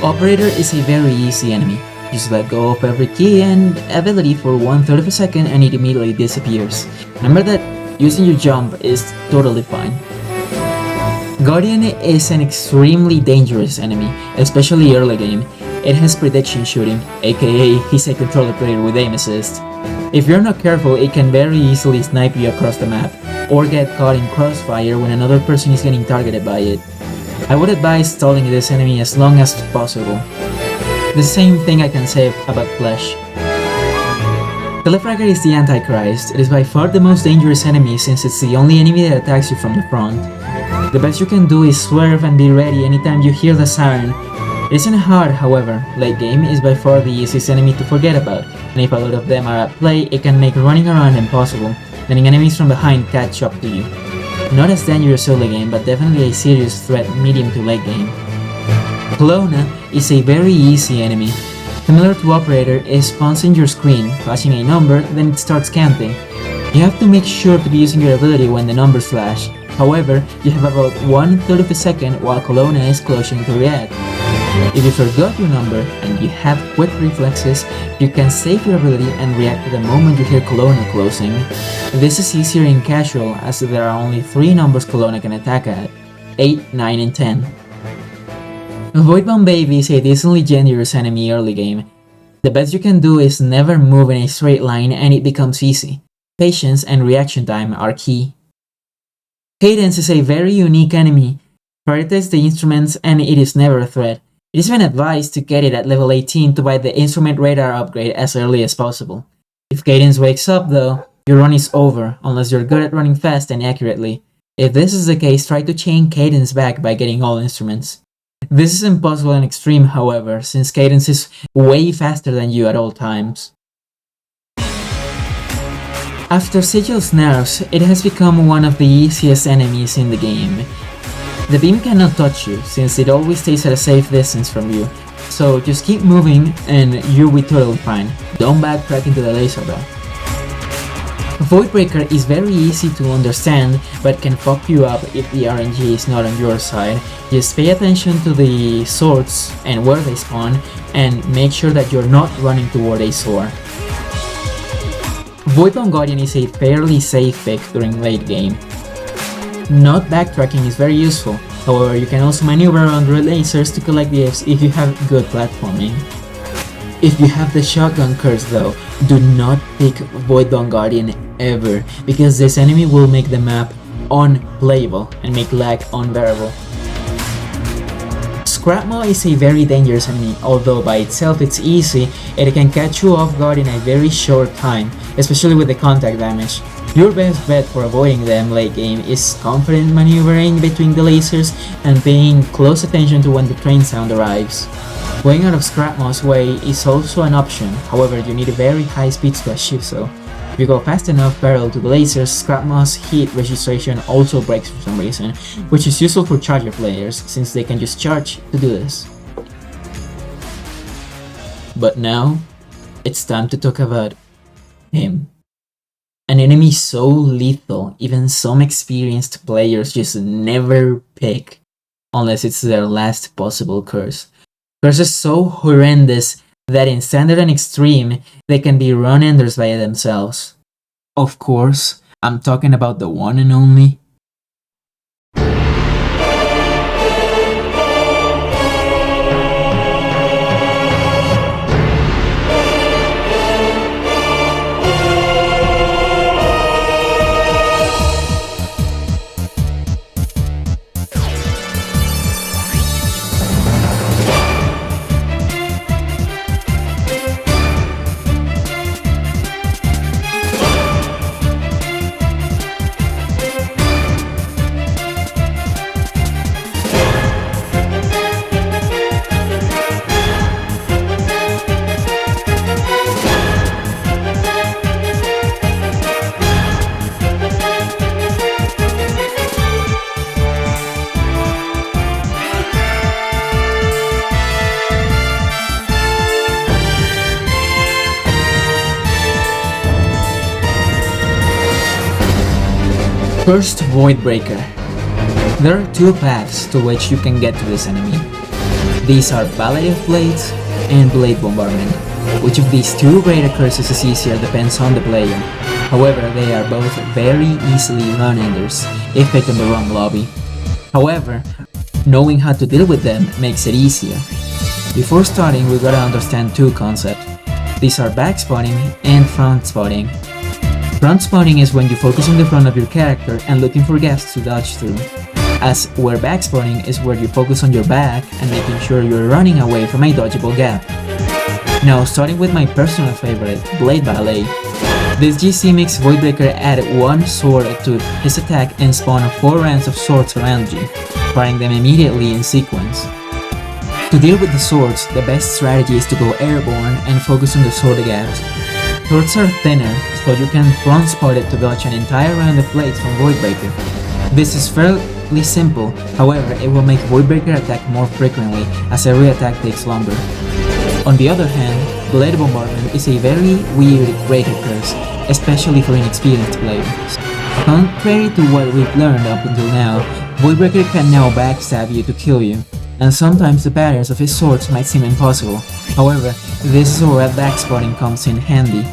Operator is a very easy enemy. Just let go of every key and ability for 1/3 of a second and it immediately disappears. Remember that using your jump is totally fine. Guardian is an extremely dangerous enemy, especially early game. It has prediction shooting, aka he's a controller player with aim assist. If you're not careful, it can very easily snipe you across the map, or get caught in crossfire when another person is getting targeted by it. I would advise stalling this enemy as long as possible. The same thing I can say about Flesh. Telefragger is the Antichrist. It is by far the most dangerous enemy since it's the only enemy that attacks you from the front. The best you can do is swerve and be ready anytime you hear the siren. It isn't hard, however. Late game is by far the easiest enemy to forget about, and if a lot of them are at play, it can make running around impossible, letting enemies from behind catch up to you. Not as dangerous early game, but definitely a serious threat medium to late game. Kelowna is a very easy enemy. Similar to Operator, it spawns in your screen, flashing a number, then it starts counting. You have to make sure to be using your ability when the numbers flash. However, you have about 1/3 of a second while Kelowna is closing to react. If you forgot your number and you have quick reflexes, you can save your ability and react to the moment you hear Kelowna closing. This is easier in casual as there are only 3 numbers Kelowna can attack at, 8, 9 and 10. Void Bomb Baby is a decently dangerous enemy early game. The best you can do is never move in a straight line and it becomes easy. Patience and reaction time are key. Cadence is a very unique enemy. Prioritize the instruments and it is never a threat. It is even advised to get it at level 18 to buy the instrument radar upgrade as early as possible. If Cadence wakes up though, your run is over unless you're good at running fast and accurately. If this is the case, try to chain Cadence back by getting all instruments. This is impossible in extreme however, since Cadence is way faster than you at all times. After Sigil's nerfs, it has become one of the easiest enemies in the game. The beam cannot touch you, since it always stays at a safe distance from you, so just keep moving and you'll be totally fine. Don't backtrack into the laser though. Voidbreaker is very easy to understand, but can fuck you up if the RNG is not on your side. Just pay attention to the swords and where they spawn, and make sure that you're not running toward a sword. Voidbomb Guardian is a fairly safe pick during late game. Not backtracking is very useful, however you can also maneuver around red lasers to collect the Fs if you have good platforming. If you have the shotgun curse though, do not pick Voidbomb Guardian ever, because this enemy will make the map unplayable and make lag unbearable. Scrapmaw is a very dangerous enemy, although by itself it's easy, it can catch you off guard in a very short time, especially with the contact damage. Your best bet for avoiding them late game is confident maneuvering between the lasers and paying close attention to when the train sound arrives. Going out of Scrapmaw's way is also an option, however you need very high speeds to achieve so. If you go fast enough parallel to the lasers, Scrapmaw's heat registration also breaks for some reason, which is useful for charger players since they can just charge to do this. But now, it's time to talk about him. An enemy so lethal, even some experienced players just never pick, unless it's their last possible curse. Curses so horrendous that in standard and extreme, they can be run-enders by themselves. Of course, I'm talking about the one and only First Voidbreaker. There are 2 paths to which you can get to this enemy. These are Ballet of Blades and Blade Bombardment. Which of these two radar curses is easier depends on the player. However, they are both very easily run-enders if picked in the wrong lobby. However, knowing how to deal with them makes it easier. Before starting, we gotta understand two concepts. These are back spotting and front spotting. Front spotting is when you focus on the front of your character and looking for gaps to dodge through, as where back spotting is where you focus on your back and making sure you're running away from a dodgeable gap. Now, starting with my personal favorite, Blade Ballet. This GC makes Voidbreaker add one sword to his attack and spawn 4 rounds of swords around you, firing them immediately in sequence. To deal with the swords, the best strategy is to go airborne and focus on the sword gaps. Swords are thinner, so you can front spot it to dodge an entire round of blades from Voidbreaker. This is fairly simple, however it will make Voidbreaker attack more frequently as every attack takes longer. On the other hand, Blade Bombardment is a very weird breaker curse, especially for inexperienced players. Contrary to what we've learned up until now, Voidbreaker can now backstab you to kill you, and sometimes the patterns of his swords might seem impossible. However, this is where backspotting comes in handy.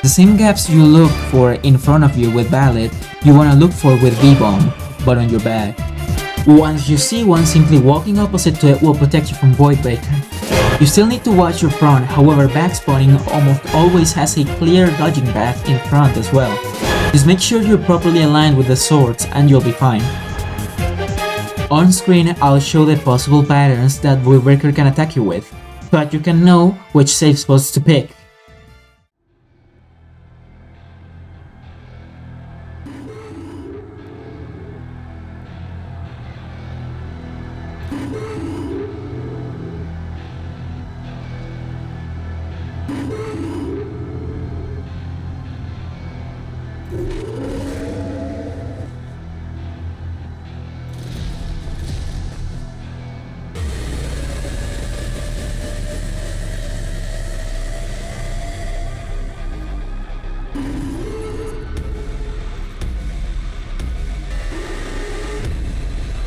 The same gaps you look for in front of you with Ballet, you wanna look for with V-Bomb, but on your back. Once you see one, simply walking opposite to it will protect you from Voidbreaker. You still need to watch your front, however backspotting almost always has a clear dodging path in front as well. Just make sure you're properly aligned with the swords and you'll be fine. On screen, I'll show the possible patterns that Voidbreaker can attack you with, so that you can know which safe spots to pick.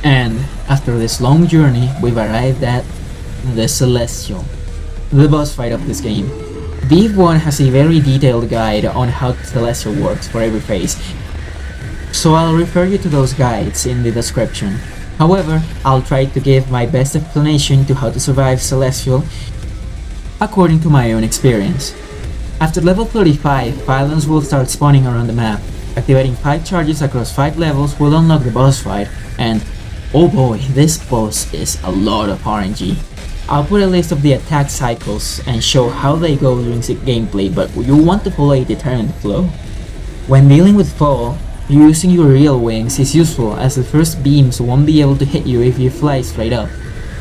And after this long journey, we've arrived at the Celestial, the boss fight of this game. Div1 has a very detailed guide on how Celestial works for every phase, so I'll refer you to those guides in the description. However, I'll try to give my best explanation to how to survive Celestial according to my own experience. After level 35, pylons will start spawning around the map. Activating 5 charges across 5 levels will unlock the boss fight, and oh boy, this boss is a lot of RNG. I'll put a list of the attack cycles and show how they go during the gameplay, but you want to follow a determined flow. When dealing with fall, using your real wings is useful as the first beams won't be able to hit you if you fly straight up.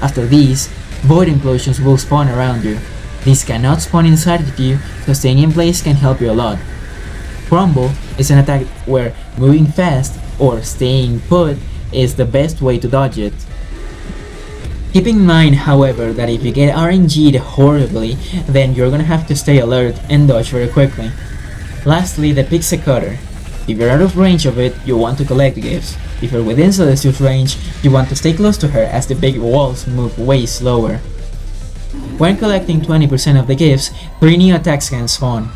After these, void implosions will spawn around you. These cannot spawn inside of you, so staying in place can help you a lot. Crumble is an attack where moving fast or staying put is the best way to dodge it. Keep in mind, however, that if you get RNG'd horribly, then you're gonna have to stay alert and dodge very quickly. Lastly, the Pixie Cutter. If you're out of range of it, you want to collect gifts. If you're within Celestial's range, you want to stay close to her as the big walls move way slower. When collecting 20% of the gifts, 3 new attacks can spawn: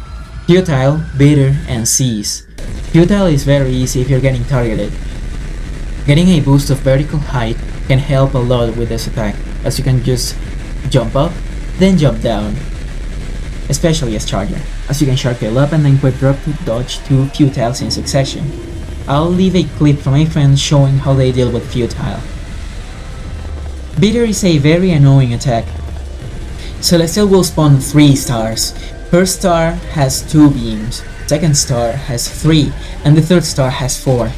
Futile, Bitter, and Seize. Futile is very easy if you're getting targeted. Getting a boost of vertical height can help a lot with this attack, as you can just jump up, then jump down, especially as Charger, as you can shark tail up and then quick drop to dodge 2 Futiles in succession. I'll leave a clip from a friend showing how they deal with Futile. Bitter is a very annoying attack. Celestial will spawn 3 stars. First star has 2 beams, second star has 3, and the third star has 4.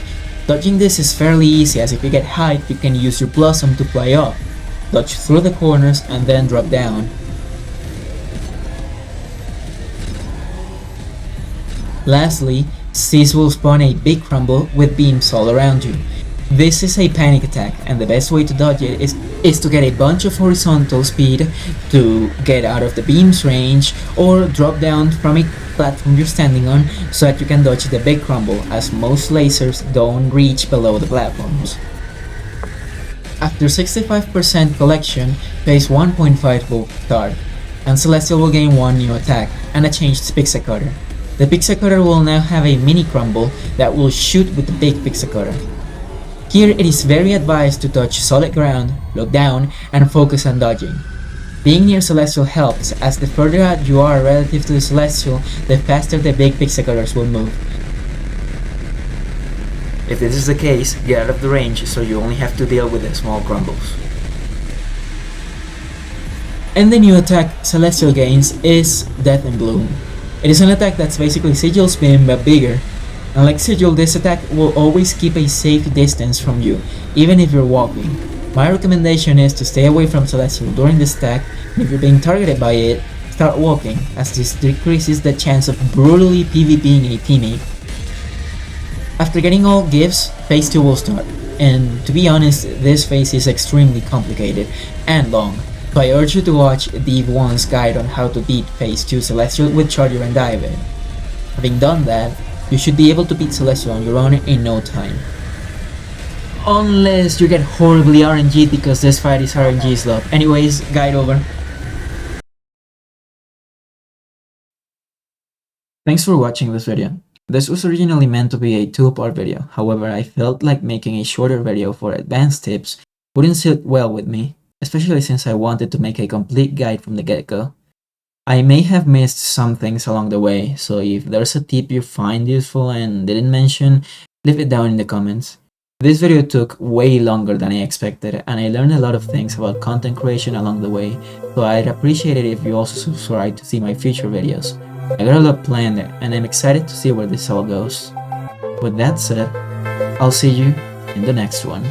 Dodging this is fairly easy, as if you get height, you can use your blossom to fly up, dodge through the corners, and then drop down. Lastly, Seize will spawn a big crumble with beams all around you. This is a panic attack, and the best way to dodge it is to get a bunch of horizontal speed to get out of the beam's range, or drop down from a platform you're standing on so that you can dodge the big crumble, as most lasers don't reach below the platforms. After 65% collection, phase 1.5 will start. and Celestial will gain one new attack and a changed pixel cutter. The pixel cutter will now have a mini crumble that will shoot with the big pixel cutter. Here it is very advised to touch solid ground, look down, and focus on dodging. Being near Celestial helps, as the further out you are relative to the Celestial, the faster the big pixel cutters will move. If this is the case, get out of the range so you only have to deal with the small crumbles. And the new attack Celestial gains is Death and Bloom. It is an attack that's basically Sigil spin but bigger. Unlike Sigil, this attack will always keep a safe distance from you, even if you're walking. My recommendation is to stay away from Celestial during this attack, and if you're being targeted by it, start walking, as this decreases the chance of brutally PvPing a teammate. After getting all gifts, phase 2 will start, and to be honest, this phase is extremely complicated and long, so I urge you to watch the Ev1's guide on how to beat phase 2 Celestial with Charger and Dive. Having done that, you should be able to beat Celestial on your own in no time. Unless you get horribly RNG'd because this fight is RNG slop. Anyways, guide over. Thanks for watching this video. This was originally meant to be a 2-part video, however I felt like making a shorter video for advanced tips wouldn't sit well with me, especially since I wanted to make a complete guide from the get-go. I may have missed some things along the way, so if there's a tip you find useful and didn't mention, leave it down in the comments. This video took way longer than I expected, and I learned a lot of things about content creation along the way, so I'd appreciate it if you also subscribe to see my future videos. I got a lot planned, and I'm excited to see where this all goes. With that said, I'll see you in the next one.